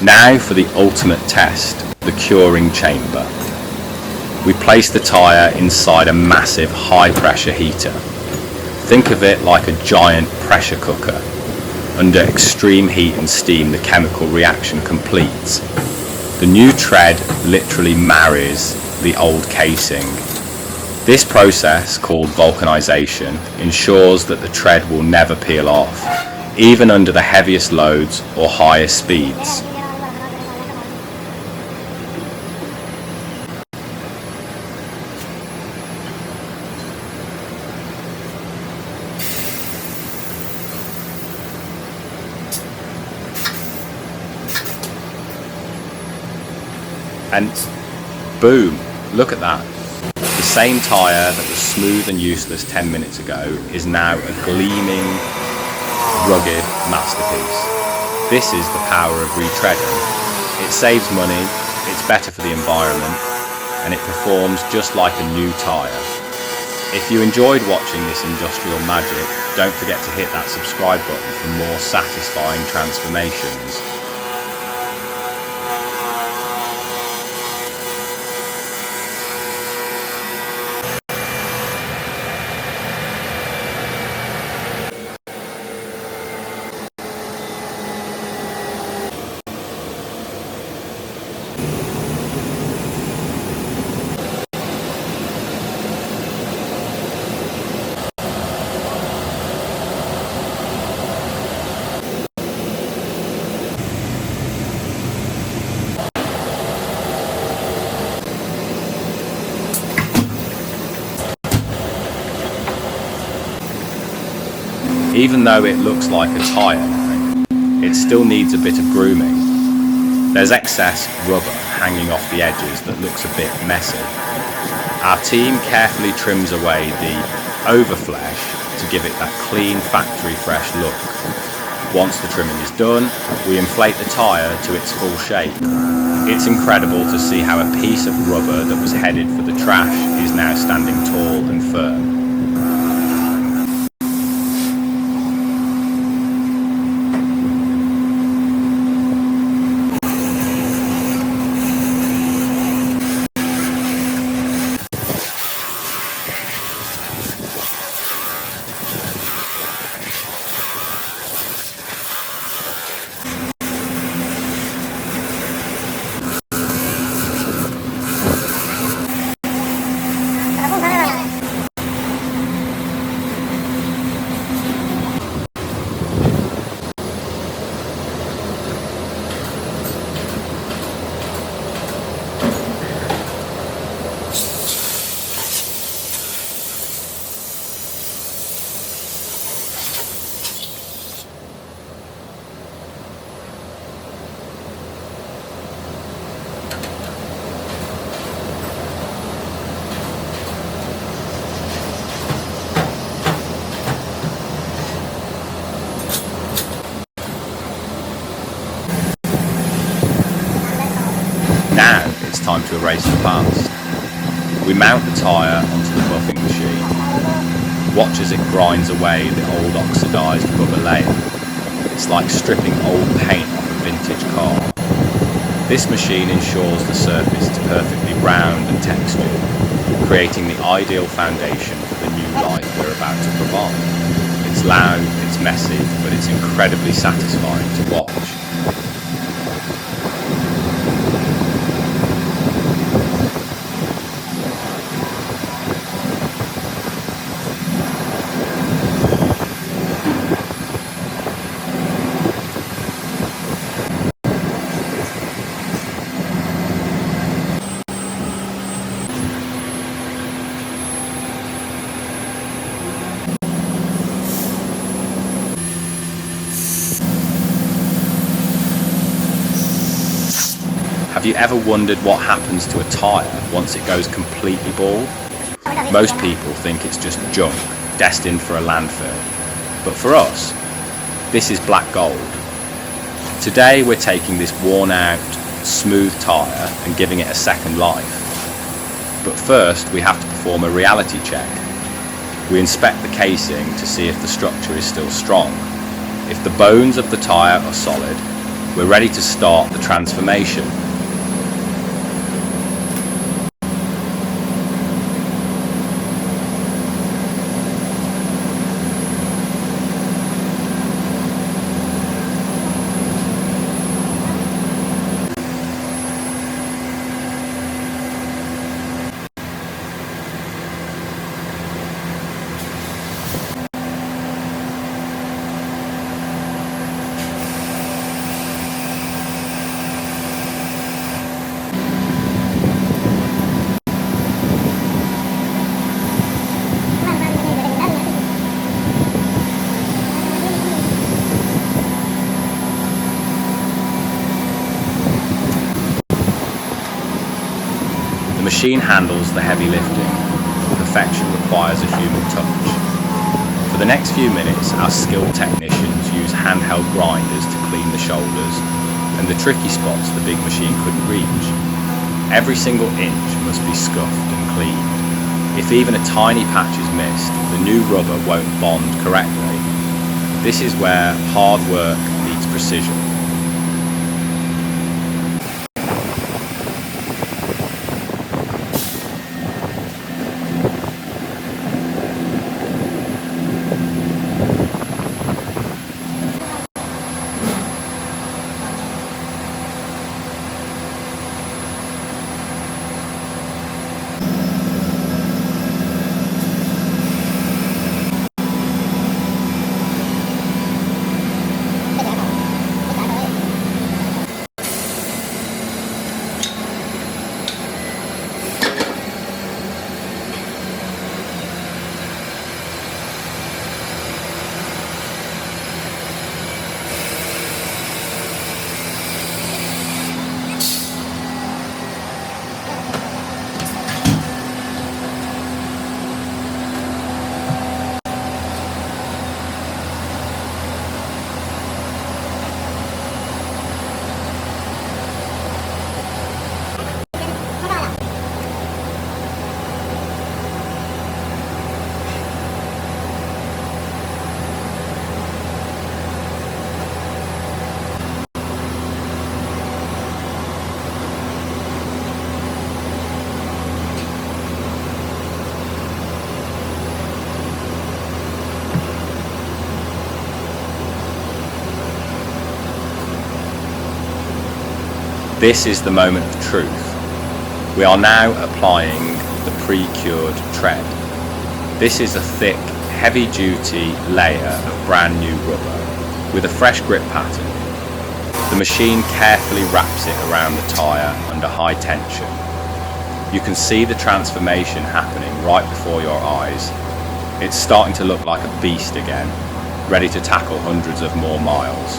Now for the ultimate test, the curing chamber. We place the tyre inside a massive high pressure heater. Think of it like a giant pressure cooker. Under extreme heat and steam, the chemical reaction completes. The new tread literally marries the old casing. This process, called vulcanization, ensures that the tread will never peel off, even under the heaviest loads or highest speeds. And boom, look at that. The same tyre that was smooth and useless 10 minutes ago is now a gleaming, rugged masterpiece. This is the power of retreading. It saves money, it's better for the environment, and it performs just like a new tyre. If you enjoyed watching this industrial magic, don't forget to hit that subscribe button for more satisfying transformations. Even though it looks like a tyre now, it still needs a bit of grooming. There's excess rubber hanging off the edges that looks a bit messy. Our team carefully trims away the overflesh to give it that clean factory fresh look. Once the trimming is done, we inflate the tyre to its full shape. It's incredible to see how a piece of rubber that was headed for the trash is now standing tall and firm. Now it's time to erase the past. We mount the tyre onto the buffing machine. Watch as it grinds away the old oxidised rubber layer. It's like stripping old paint off a vintage car. This machine ensures the surface is perfectly round and textured, creating the ideal foundation for the new life we're about to provide. It's loud, it's messy, but it's incredibly satisfying to watch. Have you ever wondered what happens to a tyre once it goes completely bald? Most people think it's just junk, destined for a landfill. But for us, this is black gold. Today we're taking this worn out, smooth tyre and giving it a second life. But first we have to perform a reality check. We inspect the casing to see if the structure is still strong. If the bones of the tyre are solid, We're ready to start the transformation. The machine handles the heavy lifting. Perfection requires a human touch. For the next few minutes, our skilled technicians use handheld grinders to clean the shoulders and the tricky spots the big machine couldn't reach. Every single inch must be scuffed and cleaned. If even a tiny patch is missed, the new rubber won't bond correctly. This is where hard work meets precision. This is the moment of truth. We are now applying the pre-cured tread. This is a thick, heavy-duty layer of brand new rubber with a fresh grip pattern. The machine carefully wraps it around the tyre under high tension. You can see the transformation happening right before your eyes. It's starting to look like a beast again, ready to tackle hundreds of more miles.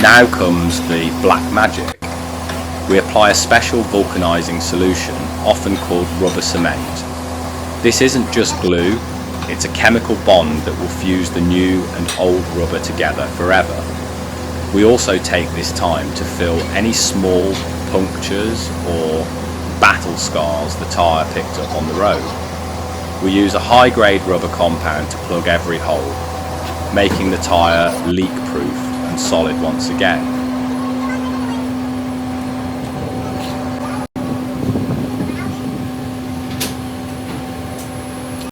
Now comes the black magic. We apply a special vulcanizing solution, often called rubber cement. This isn't just glue, it's a chemical bond that will fuse the new and old rubber together forever. We also take this time to fill any small punctures or battle scars the tyre picked up on the road. We use a high-grade rubber compound to plug every hole, making the tyre leak-proof and solid once again.